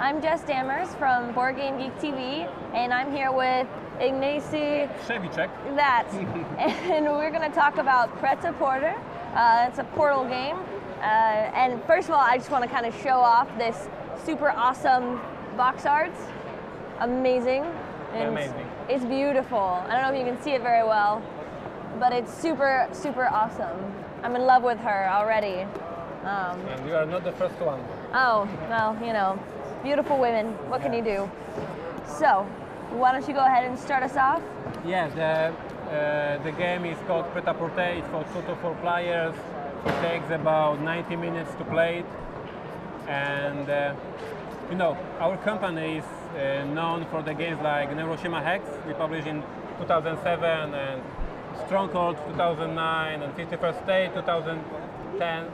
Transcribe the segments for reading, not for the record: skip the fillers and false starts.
I'm Jess Dammers from BoardGameGeek TV, and I'm here with Ignacy Szewicek. That. And we're going to talk about Prêt-à-Porter. It's a Portal game. And first of all, I just want to kind of show off this super awesome box art. Amazing. And amazing. It's beautiful. I don't know if you can see it very well, but it's super, super awesome. I'm in love with her already. And you are not the first one. Oh, well, you know, beautiful women. What can you do? So, why don't you go ahead and start us off? Yes, the game is called Prêt-à-Porter. It's for 2 to 4 players. It takes about 90 minutes to play it. And, you know, our company is known for the games like Neuroshima Hex, we published in 2007, and Stronghold 2009, and 51st State 2010.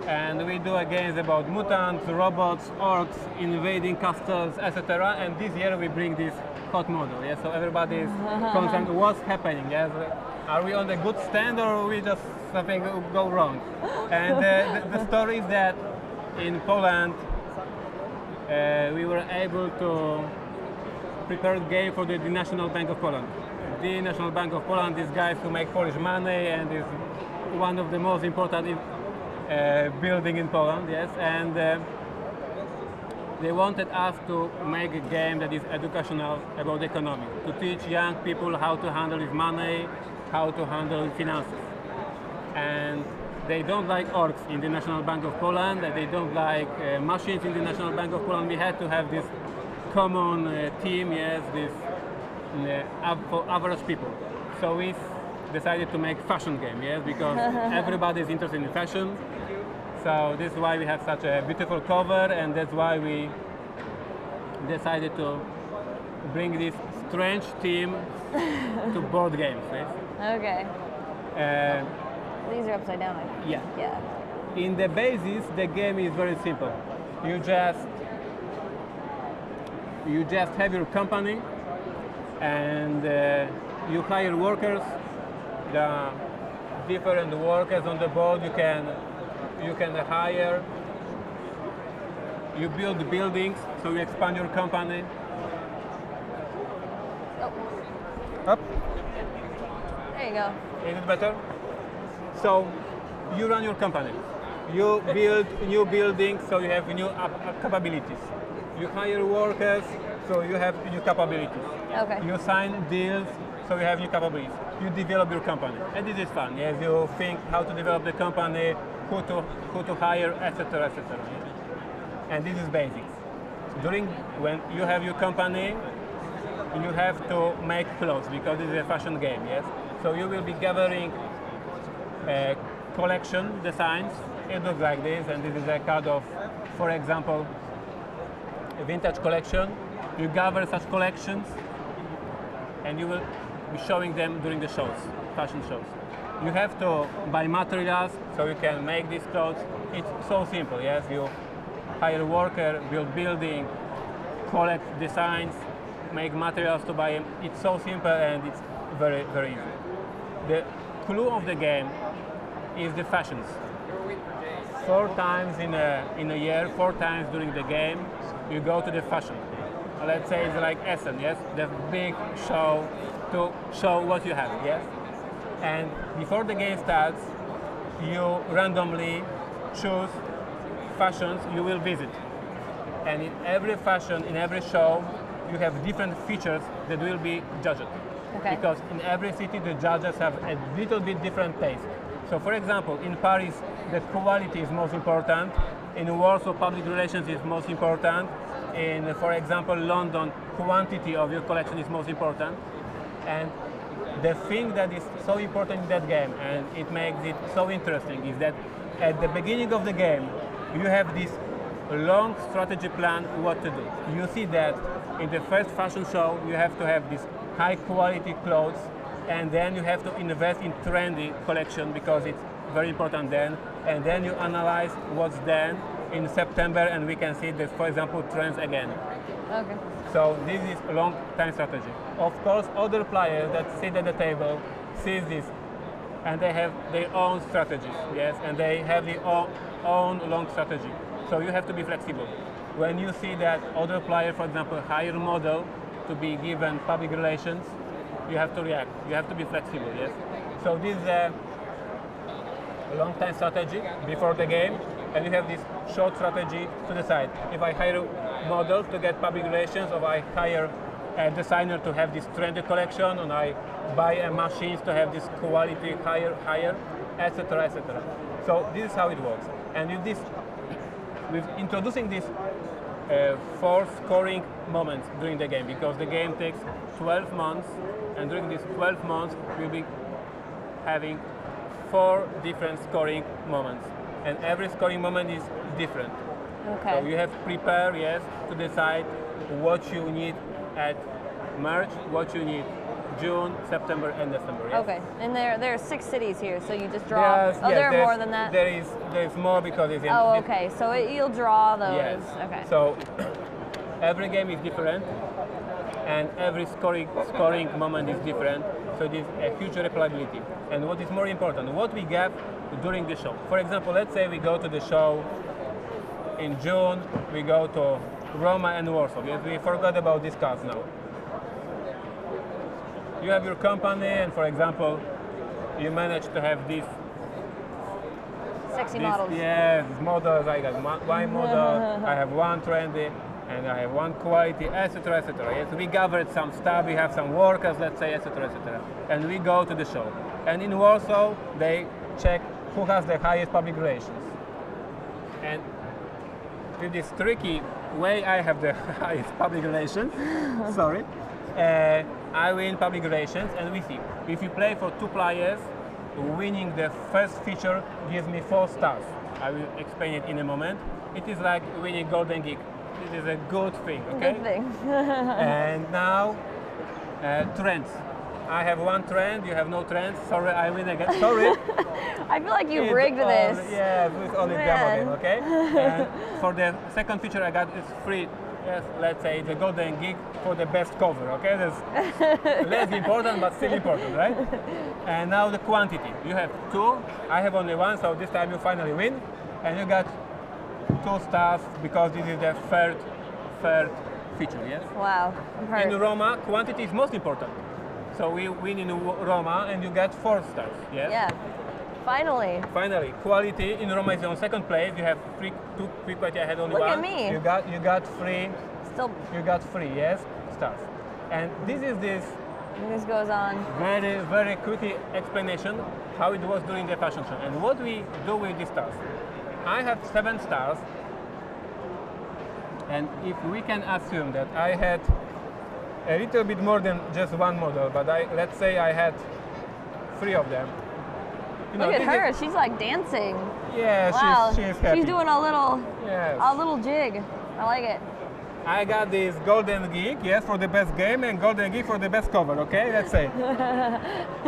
And we do games about mutants, robots, orcs, invading castles, etc. And this year we bring this hot model. Yes, so everybody is concerned what's happening. Yes, are we on the good stand or are we just something go wrong? And the story is that in Poland we were able to prepare a game for the National Bank of Poland. The National Bank of Poland is guys who make Polish money and is one of the most important building in Poland, yes, and they wanted us to make a game that is educational about economy, to teach young people how to handle his money, how to handle finances. And they don't like orcs in the National Bank of Poland, they don't like machines in the National Bank of Poland. We had to have this common team, yes, this for average people. So we decided to make fashion game, yes, because everybody is interested in fashion. So this is why we have such a beautiful cover, and that's why we decided to bring this strange theme to board games. Yes? Okay. These are upside down, I think. Yeah. Yeah. In the basis, the game is very simple. You just have your company, and you hire workers. The different workers on the board you can hire. You build buildings, so you expand your company. Oh. Up. There you go. Is it better? So you run your company. You build new buildings, so you have new capabilities. You hire workers, so you have new capabilities. Okay. You sign deals, so you have new capabilities. You develop your company, and this is fun. Yes, you think how to develop the company, who to hire, etc., etc. And this is basics. When you have your company, you have to make clothes because this is a fashion game. Yes, so you will be gathering collection designs. It looks like this, and this is a card of, for example, a vintage collection. You gather such collections, and you will be showing them during the shows, fashion shows. You have to buy materials so you can make these clothes. It's so simple, yes? You hire a worker, build building, collect designs, make materials to buy them. It's so simple and it's very, very easy. The clue of the game is the fashions. 4 times in a year, 4 times during the game, you go to the fashion. Let's say it's like Essen, yes? The big show to show what you have, yes? And before the game starts, you randomly choose fashions you will visit. And in every fashion, in every show, you have different features that will be judged. Okay. Because in every city, the judges have a little bit different taste. So for example, in Paris, the quality is most important. In Warsaw, public relations is most important. In, for example, London, quantity of your collection is most important. And the thing that is so important in that game, and it makes it so interesting, is that at the beginning of the game, you have this long strategy plan what to do. You see that in the first fashion show, you have to have these high quality clothes, and then you have to invest in trendy collection because it's very important then, and then you analyze what's then in September, and we can see that, for example, trends again. Okay. So this is a long time strategy. Of course, other players that sit at the table see this, and they have their own strategies, yes, and they have their own long strategy. So you have to be flexible. when you see that other player, for example, hire model to be given public relations, you have to react. You have to be flexible, yes? So this is a long time strategy before the game, and you have this short strategy to decide. If I hire a model to get public relations, or I hire a designer to have this trendy collection, and I buy a machines to have this quality higher, etc., etc. So this is how it works. And with this, with introducing this 4 scoring moments during the game, because the game takes 12 months, and during these 12 months we'll be having 4 different scoring moments, and every scoring moment is different. Okay. So you have to prepare, yes, to decide what you need at March, what you need June, September, and December. Yes? Okay, and there are 6 cities here, so you just draw. Yes, oh, yes, there are more than that. There's more because it's in. Oh, okay. So you'll draw those. Yes. Okay. So every game is different, and every scoring moment is different. So there's a huge replayability. And what is more important, what we get during the show. For example, let's say we go to the show in June. We go to Roma and Warsaw. Yes, we forgot about these cards now. You have your company, and for example, you manage to have these Sexy models. Yes, models. I got one model, I have one trendy, and I have one quality, etc., etc. Yes, we gathered some stuff. We have some workers, let's say, etc., etc. And we go to the show. And in Warsaw, they check who has the highest public relations. And with this tricky way, I have the highest public relations. Sorry. I win public relations, and we see. If you play for 2 players, winning the first feature gives me 4 stars. I will explain it in a moment. It is like winning BoardGameGeek. This is a good thing, okay? Good thing. And now, trends. I have one trend, you have no trends. Sorry, I win again. Sorry. I feel like you've rigged this. Yeah, it's only demo game, okay? And for the second feature I got is free. Yes, let's say the BoardGameGeek for the best cover, okay? That's less important, but still important, right? And now the quantity. You have 2, I have only 1, so this time you finally win. And you got 2 stars because this is the third feature, yes? Wow. In Roma, quantity is most important. So we win in Roma and you get 4 stars, yes? Yeah. Finally. Finally, quality in Roma is on second place. You have 2 free quality. I had only 1. Look at me. You got 3. Still. You got 3, yes, stars. And this is this This goes on. very, very quickly explanation how it was during the fashion show and what we do with these stars. I have 7 stars, and if we can assume that I had a little bit more than just 1 model, but let's say I had 3 of them. You know, Look at her, she's like dancing. Yeah, Wow. she's happy. She's doing a Yes. little jig. I like it. I got this BoardGameGeek, yes, for the best game, and BoardGameGeek for the best cover, okay? Let's say.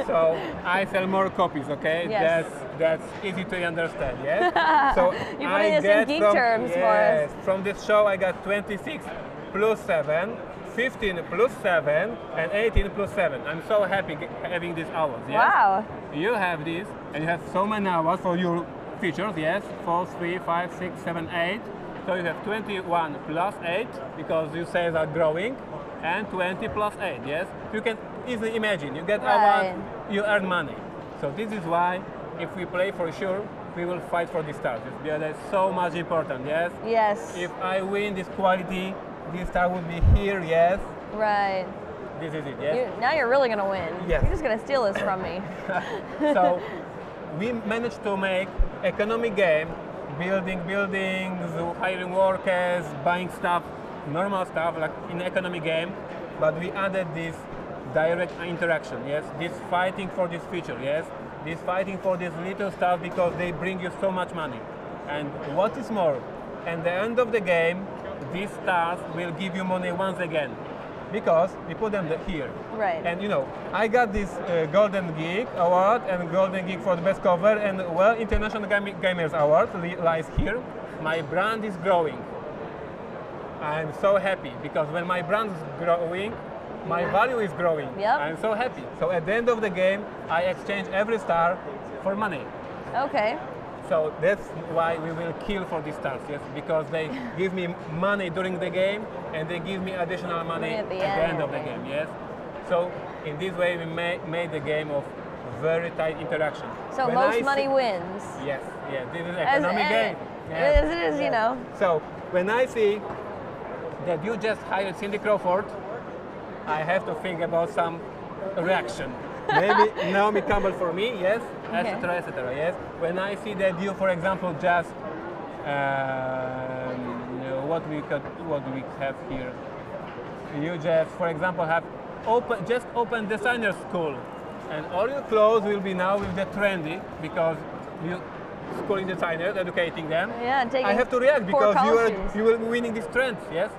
So I sell more copies, okay? Yes. That's easy to understand, yes? So You're putting this in geek terms for us. From this show I got 26 plus 7, 15 plus 7, and 18 plus 7. I'm so happy having these hours, yes? Wow. You have this, and you have so many hours for your features, yes? 4, 3, 5, 6, 7, 8. So you have 21 plus 8, because your sales are growing, and 20 plus 8, yes? You can easily imagine, you get Right. hours, you earn money. So this is why, if we play for sure, we will fight for this star. Because that's so much important, yes? Yes. If I win this quality, this star will be here, yes? Right. This is it, yes? Now you're really gonna win. Yes. You're just gonna steal this from me. So we managed to make economic game, building buildings, hiring workers, buying stuff, normal stuff like in economic game, but we added this direct interaction, yes? This fighting for this feature, yes? This fighting for this little stuff because they bring you so much money. And what is more, at the end of the game, these stars will give you money once again, because we put them here. Right. And you know, I got this BoardGameGeek award and BoardGameGeek for the best cover, and well, International Gamers Award lies here. My brand is growing. I'm so happy because when my brand is growing, my value is growing. Yep. I'm so happy. So at the end of the game, I exchange every star for money. Okay. So that's why we will kill for these stars, yes, because they give me money during the game and they give me additional money at the end of the game, yes. So in this way we made the game of very tight interaction. So most money wins. Yes, yes, this is an economic game. Yes. As it is, you know. So when I see that you just hired Cindy Crawford, I have to think about some reaction. Maybe Naomi Campbell for me, yes, etc., etc. Yes. When I see that you, for example, just what do we have here? You just, for example, have open designer school, and all your clothes will be now with the trendy because you schooling designers, educating them. Yeah, taking I have to react because you will be winning this trend, yes.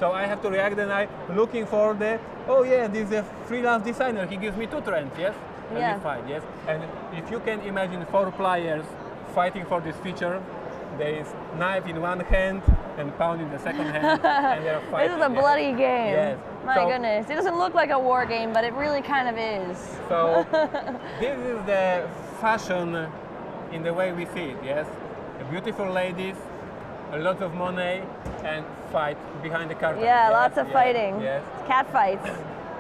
So I have to react, and I'm looking for the, oh yeah, this is a freelance designer, he gives me 2 trends, yes? And we fight, yes? And if you can imagine 4 players fighting for this feature, there is knife in one hand and pound in the second hand, and they're fighting. This is a bloody game. Yes. My goodness, it doesn't look like a war game, but it really kind of is. So this is the fashion in the way we see it, yes? Beautiful ladies, a lot of money, and fight behind the curtain. Yeah, lots of fighting. Yes. Cat fights.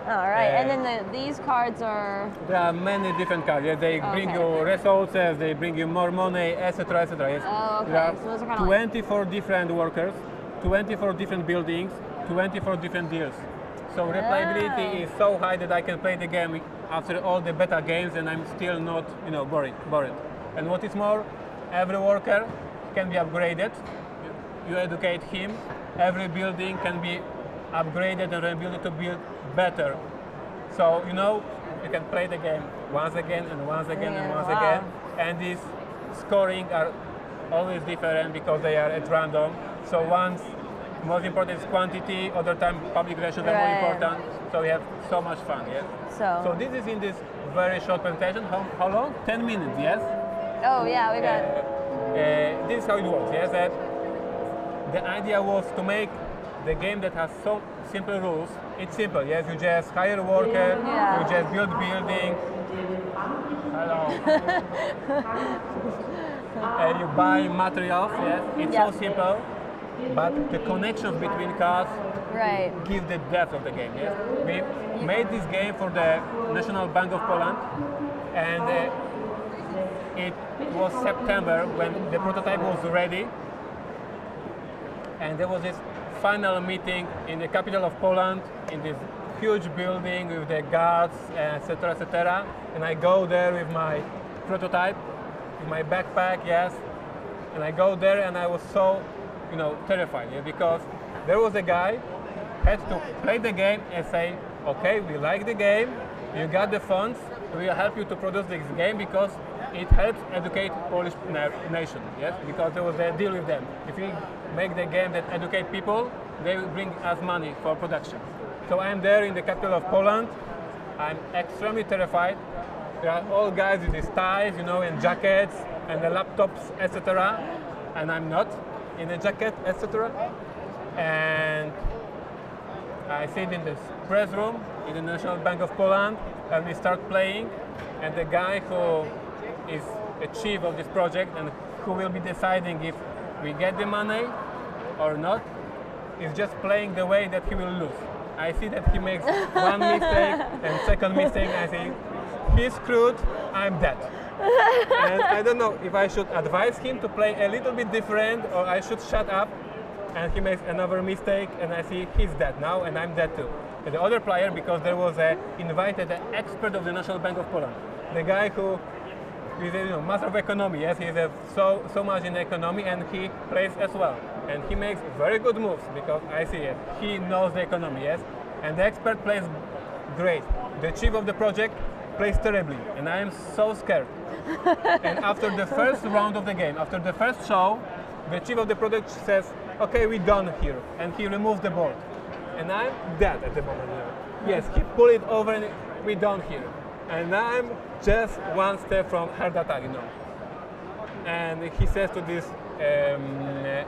All right, and then these cards are... There are many different cards. Yeah, they bring you resources, they bring you more money, etc., etc. Yes. Oh, okay. There are so those are kind of 24 different workers, 24 different buildings, 24 different deals. So replayability is so high that I can play the game after all the beta games, and I'm still not, bored. And what is more, every worker can be upgraded. You educate him. Every building can be upgraded and rebuilt to build better. So you can play the game once again and once again and once again. And these scoring are always different because they are at random. So once most important is quantity, other time public relations are more important. So we have so much fun, yes. So this is in this very short presentation. How long? 10 minutes, yes. Oh yeah, we got. This is how it works, yes. That the idea was to make the game that has so simple rules. It's simple, yes. You just hire a worker, you just build building. Hello. And you buy materials, yes. It's so simple, but the connections between cards give the depth of the game, yes. We made this game for the National Bank of Poland, and it was September when the prototype was ready. And there was this final meeting in the capital of Poland, in this huge building with the guards, etc., etc. And I go there with my prototype, with my backpack, yes. And I go there, and I was so, terrified, because there was a guy had to play the game and say, okay, we like the game, you got the funds, we will help you to produce this game because it helps educate Polish nation, yes? Because there was a deal with them. If we make the game that educate people, they will bring us money for production. So I'm there in the capital of Poland. I'm extremely terrified. There are all guys with these ties, and jackets, and the laptops, etc. And I'm not in a jacket, etc. And I sit in this press room in the National Bank of Poland, and we start playing. And the guy who is the chief of this project and who will be deciding if we get the money or not is just playing the way that he will lose. I see that he makes one mistake and second mistake, I think he's screwed, I'm dead. And I don't know if I should advise him to play a little bit different or I should shut up, and he makes another mistake and I see he's dead now and I'm dead too. And the other player, because there was invited an expert of the National Bank of Poland, the guy who is a master of economy, yes, he's so much in economy, and he plays as well. And he makes very good moves because I see it. He knows the economy, yes. And the expert plays great. The chief of the project plays terribly, and I am so scared. And after the first round of the game, after the first show, the chief of the project says, okay, we're done here. And he removes the board. And I'm dead at the moment. Yes, he pulled it over and we're done here. And I'm just one step from heart attack, And he says to this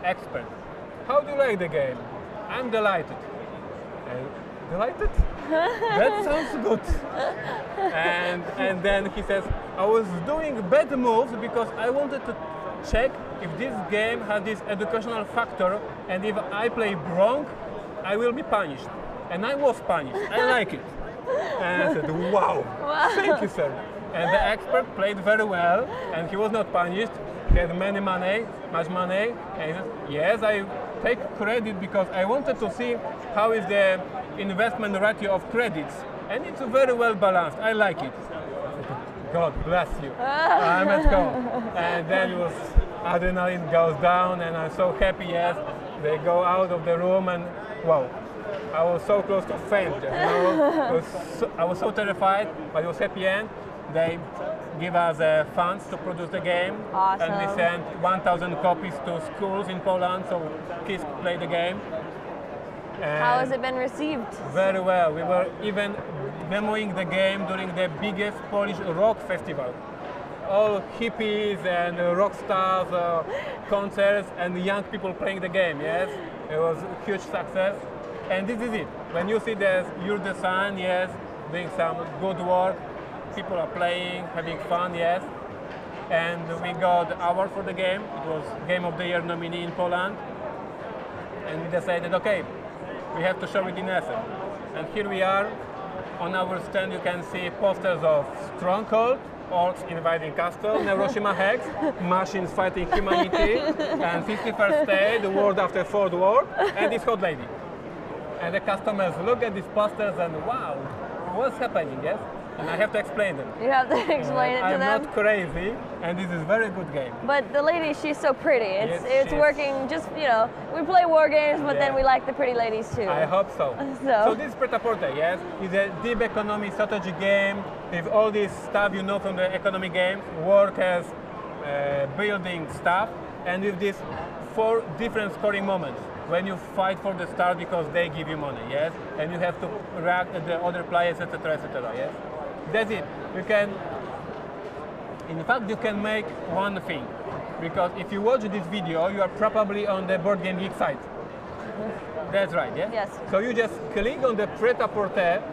expert, how do you like the game? I'm delighted. Delighted? That sounds good. And then he says, I was doing bad moves because I wanted to check if this game has this educational factor, and if I play wrong, I will be punished. And I was punished. I like it. And I said, wow, thank you, sir. And the expert played very well, and he was not punished. He had much money, and he said, yes, I take credit because I wanted to see how is the investment ratio of credits, and it's very well balanced. I like it. God bless you. I'm at home. And then it was adrenaline goes down, and I'm so happy. Yes, they go out of the room, and wow, I was so close to faint. You know? I was so terrified, but it was happy end. They give us funds to produce the game, awesome. And we sent 1,000 copies to schools in Poland, so kids play the game. And how has it been received? Very well. We were even demoing the game during the biggest Polish rock festival. All hippies and rock stars, concerts, and young people playing the game. Yes, it was a huge success. And this is it. When you see your design, yes, doing some good work, people are playing, having fun, yes. And we got the award for the game. It was Game of the Year nominee in Poland. And we decided, okay, we have to show it in Essen. And here we are. On our stand you can see posters of Stronghold, Orcs invading Castle, Hiroshima Hex, Machines fighting humanity, and 51st State, the world after Fourth War, and this hot lady. And the customers look at these posters and wow, what's happening, yes? And I have to explain them. You have to explain it to I'm them? not crazy, and this is a very good game. But the lady, she's so pretty. It's Yes, working just, you know, we play war games, but then we like the pretty ladies too. I hope so. So this Prêt-à-Porter, yes, is a deep economy strategy game with all this stuff you know from the economy games, workers, building stuff, and with these 4 different scoring moments. When you fight for the start because they give you money, yes, and you have to react at the other players, etc., yes. That's it. You can, in fact, you can make one thing, because if you watch this video, you are probably on the BoardGameGeek site. That's right, yeah? Yes. So you just click on the Prêt-à-Porter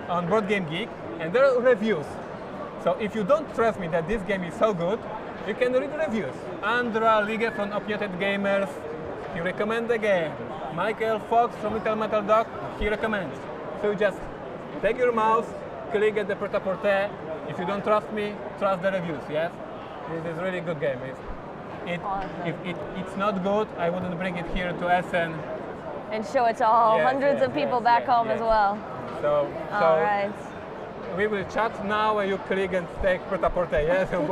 on BoardGameGeek, and there are reviews. So if you don't trust me that this game is so good, you can read reviews. Andra Liga from Opinionated Gamers, he recommends the game. Michael Fox from Little Metal Dog, he recommends. So you just take your mouse, click at the Prêt-à-Porter. If you don't trust me, trust the reviews, yes? This is a really good game. If it's not good, I wouldn't bring it here to Essen. And show it to hundreds of people back home as well. So all right. We will chat now, and you click and take Prêt-à-Porter, yes? Well,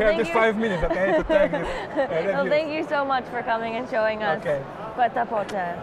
you have just 5 minutes, okay, to take this review. Well, thank you so much for coming and showing us Prêt-à-Porter.